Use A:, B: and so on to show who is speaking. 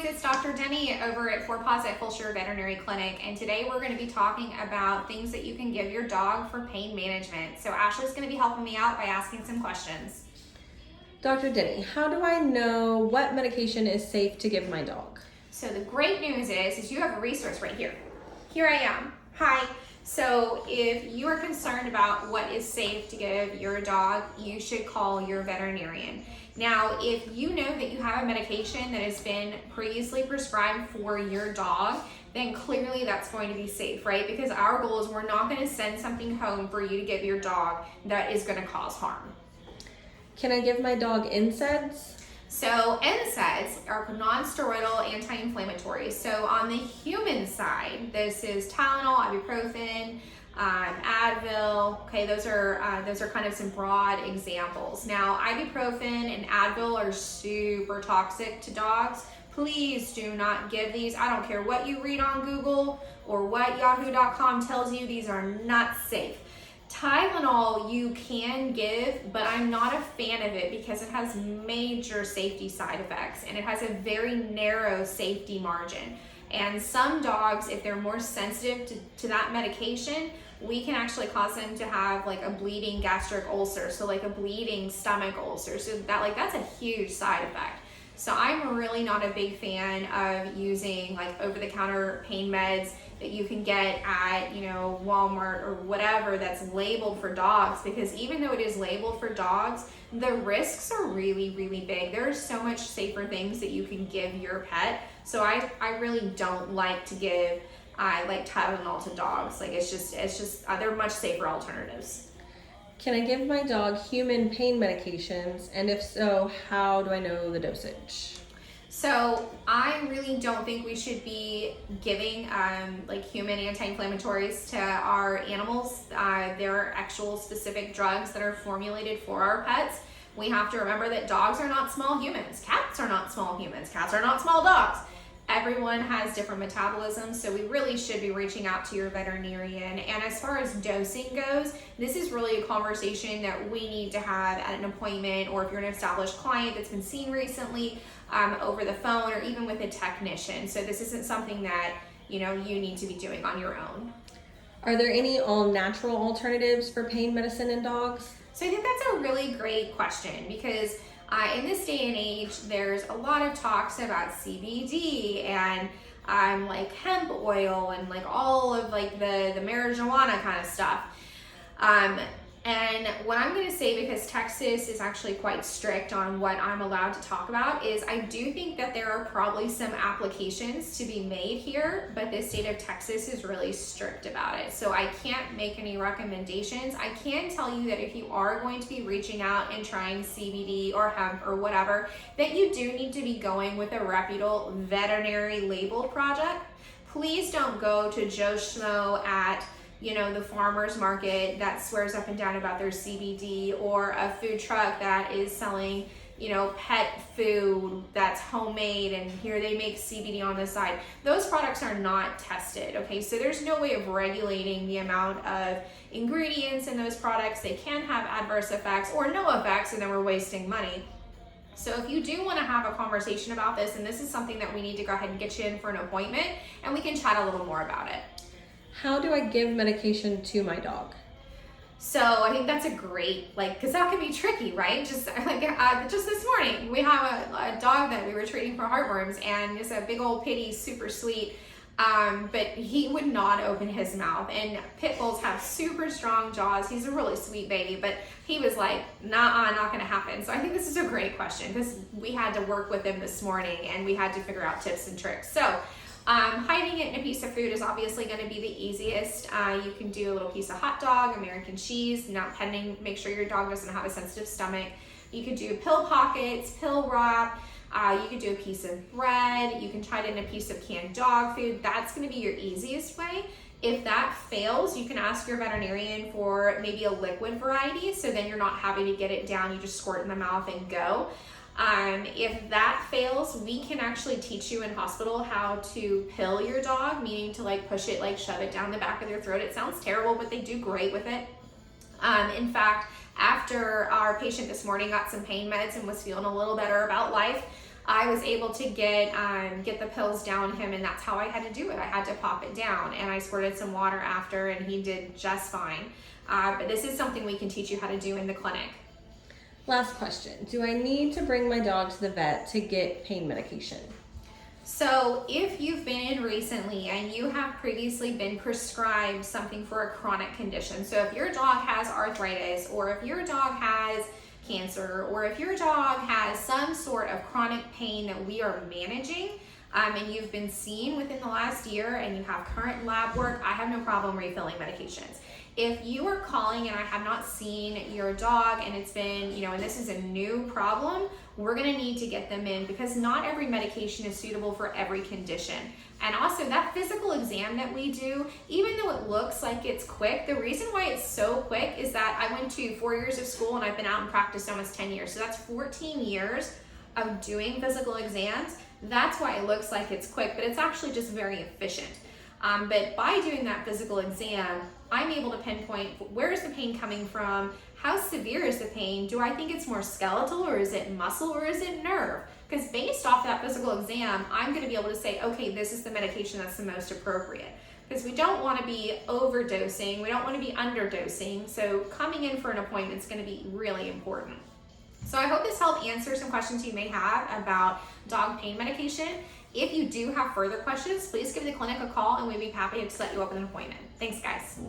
A: it's Dr. Denny over at For-Posite Fulshear Veterinary Clinic, and today we're going to be talking about things that you can give your dog for pain management. So Ashley's going to be helping me out by asking some questions.
B: Dr. Denny, how do I know what medication is safe to give my dog?
A: So the great news is you have a resource right here. Here I am. Hi. So if you are concerned about what is safe to give your dog, you should call your veterinarian. Now, if you know that you have a medication that has been previously prescribed for your dog, then clearly that's going to be safe, right? Because our goal is we're not going to send something home for you to give your dog that is going to cause harm.
B: Can I give my dog NSAIDs?
A: So NSAIDs are non-steroidal anti-inflammatories. So on the human side, this is Tylenol, ibuprofen, Advil. Okay, those are kind of some broad examples. Now, ibuprofen and Advil are super toxic to dogs. Please do not give these. I don't care what you read on Google or what Yahoo.com tells you. These are not safe. Tylenol you can give, but I'm not a fan of it because it has major safety side effects and it has a very narrow safety margin. And some dogs, if they're more sensitive to that medication, we can actually cause them to have like a bleeding gastric ulcer, so like a bleeding stomach ulcer. So that's a huge side effect. So I'm really not a big fan of using like over-the-counter pain meds that you can get at, Walmart or whatever that's labeled for dogs, because even though it is labeled for dogs, the risks are really, really big. There's so much safer things that you can give your pet. So I really don't like to give like Tylenol to dogs. Like it's just they're much safer alternatives.
B: Can I give my dog human pain medications? And if so, how do I know the dosage?
A: So I really don't think we should be giving like human anti-inflammatories to our animals. There are actual specific drugs that are formulated for our pets. We have to remember that dogs are not small humans. Cats are not small humans. Cats are not small dogs. Everyone has different metabolisms, so we really should be reaching out to your veterinarian. And as far as dosing goes, this is really a conversation that we need to have at an appointment, or if you're an established client that's been seen recently, over the phone or even with a technician. So this isn't something that you need to be doing on your own.
B: Are there any all-natural alternatives for pain medicine in dogs?
A: So I think that's a really great question, because in this day and age, there's a lot of talks about CBD and like hemp oil and like all of like the marijuana kind of stuff. And what I'm going to say, because Texas is actually quite strict on what I'm allowed to talk about, is I do think that there are probably some applications to be made here, but the state of Texas is really strict about it. So I can't make any recommendations. I can tell you that if you are going to be reaching out and trying CBD or hemp or whatever, that you do need to be going with a reputable veterinary labeled product. Please don't go to Joe Schmo at the farmer's market that swears up and down about their CBD, or a food truck that is selling, pet food that's homemade and here they make CBD on the side. Those products are not tested, okay? So there's no way of regulating the amount of ingredients in those products. They can have adverse effects or no effects, and then we're wasting money. So if you do want to have a conversation about this, and this is something that we need to go ahead and get you in for an appointment, and we can chat a little more about it.
B: How do I give medication to my dog?
A: So I think that's a great, because that can be tricky, right? Just this morning, we have a dog that we were treating for heartworms, and it's a big old pitty, super sweet, but he would not open his mouth. And pit bulls have super strong jaws. He's a really sweet baby, but he was like, nah, not gonna happen. So I think this is a great question, because we had to work with him this morning and we had to figure out tips and tricks. So hiding it in a piece of food is obviously going to be the easiest. You can do a little piece of hot dog, American cheese, not pending, make sure your dog doesn't have a sensitive stomach. You could do pill pockets, pill wrap. You could do a piece of bread. You can hide it in a piece of canned dog food. That's going to be your easiest way. If that fails, you can ask your veterinarian for maybe a liquid variety, so then you're not having to get it down. You just squirt in the mouth and go. If that fails, we can actually teach you in hospital how to pill your dog, meaning to push it, shove it down the back of their throat. It sounds terrible, but they do great with it. In fact, after our patient this morning got some pain meds and was feeling a little better about life, I was able to get the pills down him, and that's how I had to do it. I had to pop it down, and I squirted some water after, and he did just fine. But this is something we can teach you how to do in the clinic.
B: Last question. Do I need to bring my dog to the vet to get pain medication?
A: So if you've been in recently and you have previously been prescribed something for a chronic condition, so if your dog has arthritis, or if your dog has cancer, or if your dog has some sort of chronic pain that we are managing, and you've been seen within the last year and you have current lab work, I have no problem refilling medications. If you are calling and I have not seen your dog and it's been, and this is a new problem, we're gonna need to get them in, because not every medication is suitable for every condition. And also that physical exam that we do, even though it looks like it's quick, the reason why it's so quick is that I went to 4 years of school and I've been out in practice almost 10 years. So that's 14 years of doing physical exams. That's why it looks like it's quick, but it's actually just very efficient. But by doing that physical exam, I'm able to pinpoint, where is the pain coming from? How severe is the pain? Do I think it's more skeletal, or is it muscle, or is it nerve? Because based off that physical exam, I'm going to be able to say, okay, this is the medication that's the most appropriate. Because we don't want to be overdosing, we don't want to be underdosing, so coming in for an appointment is going to be really important. So I hope this helped answer some questions you may have about dog pain medication. If you do have further questions, please give the clinic a call and we'd be happy to set you up with an appointment. Thanks, guys.